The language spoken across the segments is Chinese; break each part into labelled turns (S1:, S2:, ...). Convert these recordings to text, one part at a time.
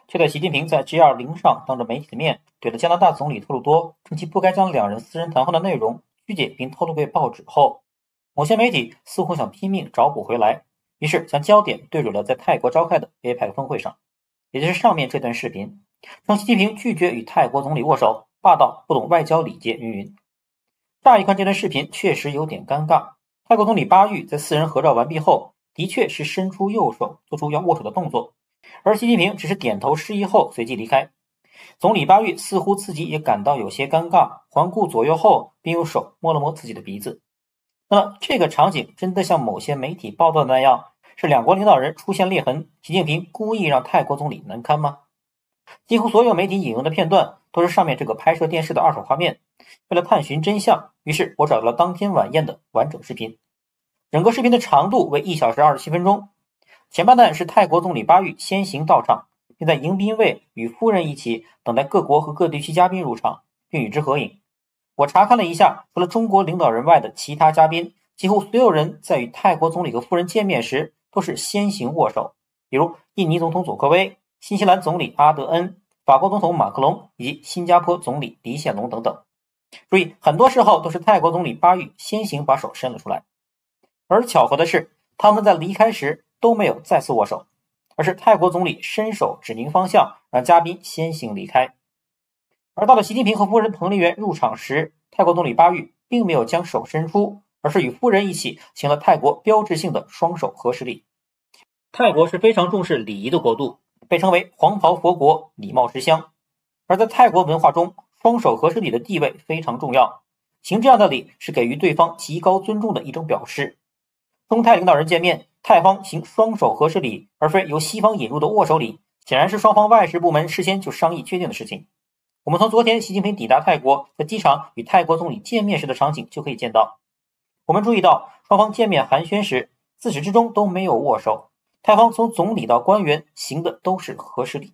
S1: 却在习近平在 G20 上当着媒体的面怼了加拿大总理特鲁多，称其不该将两人私人谈话的内容曲解并透露给报纸后，某些媒体似乎想拼命找补回来，于是将焦点对准了在泰国召开的 APEC 峰会上，也就是上面这段视频，称习近平拒绝与泰国总理握手，霸道，不懂外交礼节云云。乍一看这段视频确实有点尴尬，泰国总理巴育在四人合照完毕后，的确是伸出右手做出要握手的动作，而习近平只是点头示意后随即离开。总理巴育似乎自己也感到有些尴尬，环顾左右后，并用手摸了摸自己的鼻子。那么这个场景真的像某些媒体报道的那样，是两国领导人出现裂痕，习近平故意让泰国总理难堪吗？几乎所有媒体引用的片段都是上面这个拍摄电视的二手画面。为了探寻真相，于是我找到了当天晚宴的完整视频。整个视频的长度为1小时27分钟。前半段是泰国总理巴育先行到场，并在迎宾位与夫人一起等待各国和各地区嘉宾入场，并与之合影。我查看了一下，除了中国领导人外的其他嘉宾，几乎所有人在与泰国总理和夫人见面时都是先行握手，比如印尼总统佐科威、新西兰总理阿德恩、法国总统马克龙以及新加坡总理李显龙等等。注意，很多时候都是泰国总理巴育先行把手伸了出来。而巧合的是，他们在离开时都没有再次握手，而是泰国总理伸手指明方向，让嘉宾先行离开。而到了习近平和夫人彭丽媛入场时，泰国总理巴育并没有将手伸出，而是与夫人一起行了泰国标志性的双手合十礼。泰国是非常重视礼仪的国度，被称为黄袍佛国，礼貌之乡。而在泰国文化中，双手合十礼的地位非常重要，行这样的礼是给予对方极高尊重的一种表示。中泰领导人见面，泰方行双手合十礼，而非由西方引入的握手礼，显然是双方外事部门事先就商议确定的事情。我们从昨天习近平抵达泰国，在机场与泰国总理见面时的场景就可以见到。我们注意到，双方见面寒暄时，自始至终都没有握手，泰方从总理到官员行的都是合十礼。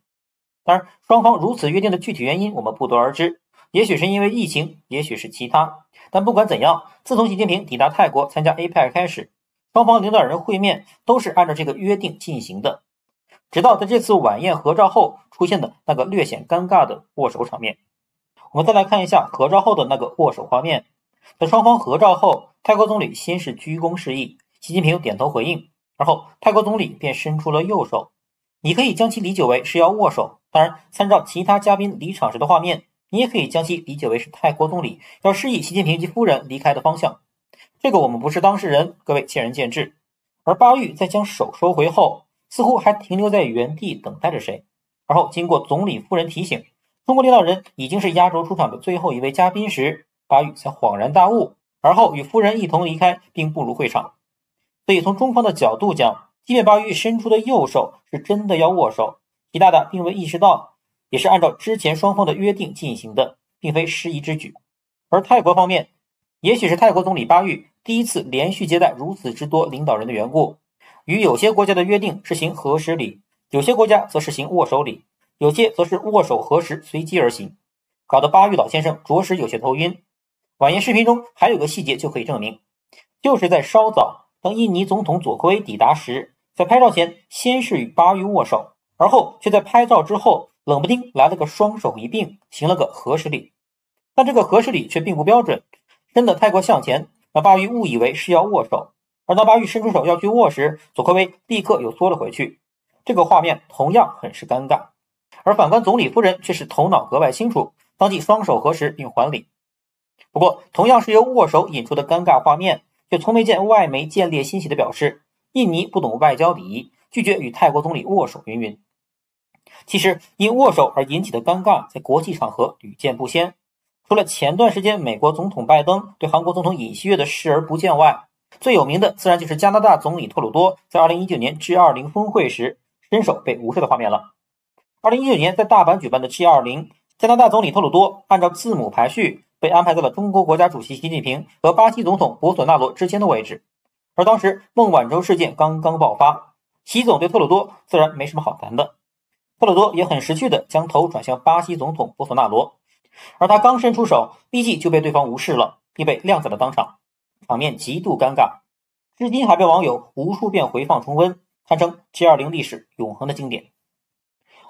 S1: 当然，双方如此约定的具体原因我们不得而知，也许是因为疫情，也许是其他。但不管怎样，自从习近平抵达泰国参加 APEC 开始，双方领导人会面都是按照这个约定进行的，直到在这次晚宴合照后出现的那个略显尴尬的握手场面。我们再来看一下合照后的那个握手画面。在双方合照后，泰国总理先是鞠躬示意，习近平点头回应，而后泰国总理便伸出了右手。你可以将其理解为是要握手，当然参照其他嘉宾离场时的画面，你也可以将其理解为是泰国总理要示意习近平及夫人离开的方向。这个我们不是当事人，各位见仁见智。而巴育在将手收回后，似乎还停留在原地等待着谁，而后经过总理夫人提醒，中国领导人已经是压轴出场的最后一位嘉宾时，巴育才恍然大悟，而后与夫人一同离开并步入会场。所以从中方的角度讲，即便巴育伸出的右手是真的要握手，习大大并未意识到，也是按照之前双方的约定进行的，并非失仪之举。而泰国方面，也许是泰国总理巴育第一次连续接待如此之多领导人的缘故，与有些国家的约定是行合十礼，有些国家则是行握手礼，有些则是握手合十随机而行，搞得巴育老先生着实有些头晕。晚宴视频中还有个细节就可以证明，就是在稍早当印尼总统佐科威抵达时，在拍照前先是与巴育握手，而后却在拍照之后冷不丁来了个双手一并，行了个合十礼。但这个合十礼却并不标准，伸得太过向前，让巴育误以为是要握手，而当巴育伸出手要去握时，佐科威立刻又缩了回去。这个画面同样很是尴尬。而反观总理夫人却是头脑格外清楚，当即双手合十并还礼。不过同样是由握手引出的尴尬画面，却从没见外媒见猎欣喜的表示印尼不懂外交礼仪，拒绝与泰国总理握手云云。其实因握手而引起的尴尬在国际场合屡见不鲜，除了前段时间美国总统拜登对韩国总统尹锡悦的视而不见外，最有名的自然就是加拿大总理特鲁多在2019年 G20 峰会时伸手被无视的画面了。2019年在大阪举办的 G20， 加拿大总理特鲁多按照字母排序被安排在了中国国家主席习近平和巴西总统博索纳罗之间的位置。而当时孟晚舟事件刚刚爆发，习总对特鲁多自然没什么好谈的，特鲁多也很识趣地将头转向巴西总统博索纳罗，而他刚伸出手，立即就被对方无视了，并被晾在了当场，场面极度尴尬，至今还被网友无数遍回放重温，堪称 G20 历史永恒的经典。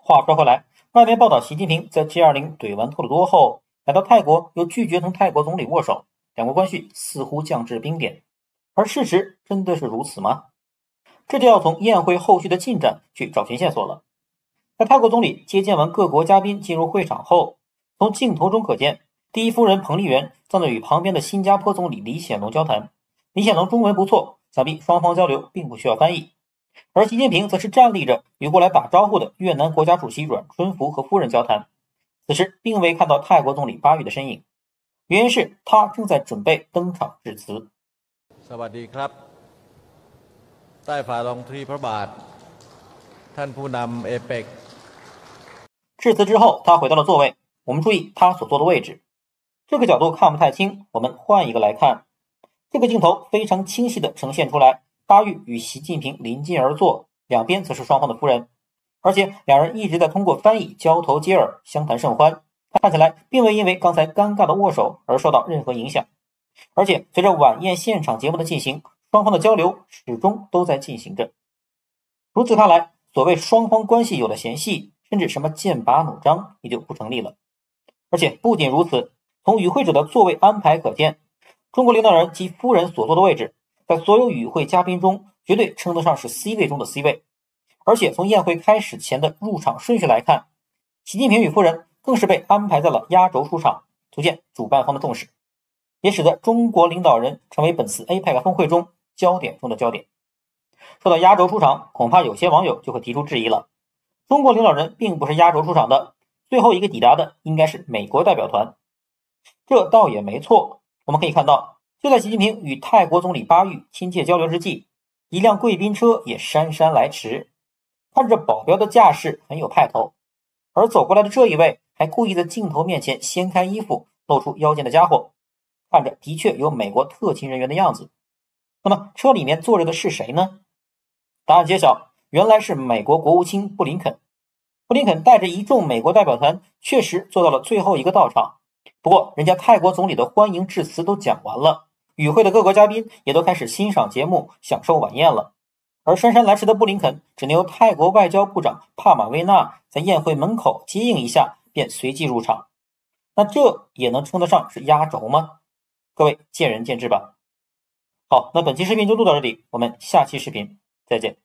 S1: 话说回来，外媒报道习近平在 G20 怼完特鲁多后，来到泰国又拒绝同泰国总理握手，两国关系似乎降至冰点。而事实真的是如此吗？这就要从宴会后续的进展去找寻线索了。在泰国总理接见完各国嘉宾进入会场后，从镜头中可见，第一夫人彭丽媛正在与旁边的新加坡总理李显龙交谈。李显龙中文不错，想必双方交流并不需要翻译。而习近平则是站立着与过来打招呼的越南国家主席阮春福和夫人交谈，此时并未看到泰国总理巴育的身影，原因是他正在准备登场致辞。
S2: สวัสดีครับใต้ฝ่าลงที่พระบาทท่านผู้นำเอเปก
S1: 致辞之后，他回到了座位。我们注意他所坐的位置，这个角度看不太清，我们换一个来看。这个镜头非常清晰地呈现出来，巴育与习近平临近而坐，两边则是双方的夫人，而且两人一直在通过翻译交头接耳，相谈甚欢，看起来并未因为刚才尴尬的握手而受到任何影响。而且随着晚宴现场节目的进行，双方的交流始终都在进行着。如此看来，所谓双方关系有了嫌隙，甚至什么剑拔弩张也就不成立了。而且不仅如此，从与会者的座位安排可见，中国领导人及夫人所坐的位置，在所有与会嘉宾中绝对称得上是 C 位中的 C 位。而且从宴会开始前的入场顺序来看，习近平与夫人更是被安排在了压轴出场，足见主办方的重视，也使得中国领导人成为本次 APEC 峰会中焦点中的焦点。说到压轴出场，恐怕有些网友就会提出质疑了。中国领导人并不是压轴出场的，最后一个抵达的应该是美国代表团。这倒也没错，我们可以看到，就在习近平与泰国总理巴育亲切交流之际，一辆贵宾车也姗姗来迟，看着保镖的架势很有派头，而走过来的这一位还故意在镜头面前掀开衣服，露出腰间的家伙，看着的确有美国特勤人员的样子。那么车里面坐着的是谁呢？答案揭晓，原来是美国国务卿布林肯。布林肯带着一众美国代表团确实做到了最后一个到场，不过人家泰国总理的欢迎致辞都讲完了，与会的各国嘉宾也都开始欣赏节目，享受晚宴了。而姗姗来迟的布林肯只能由泰国外交部长帕马维纳在宴会门口接应一下，便随即入场。那这也能称得上是压轴吗？各位见仁见智吧。好，那本期视频就录到这里，我们下期视频再见。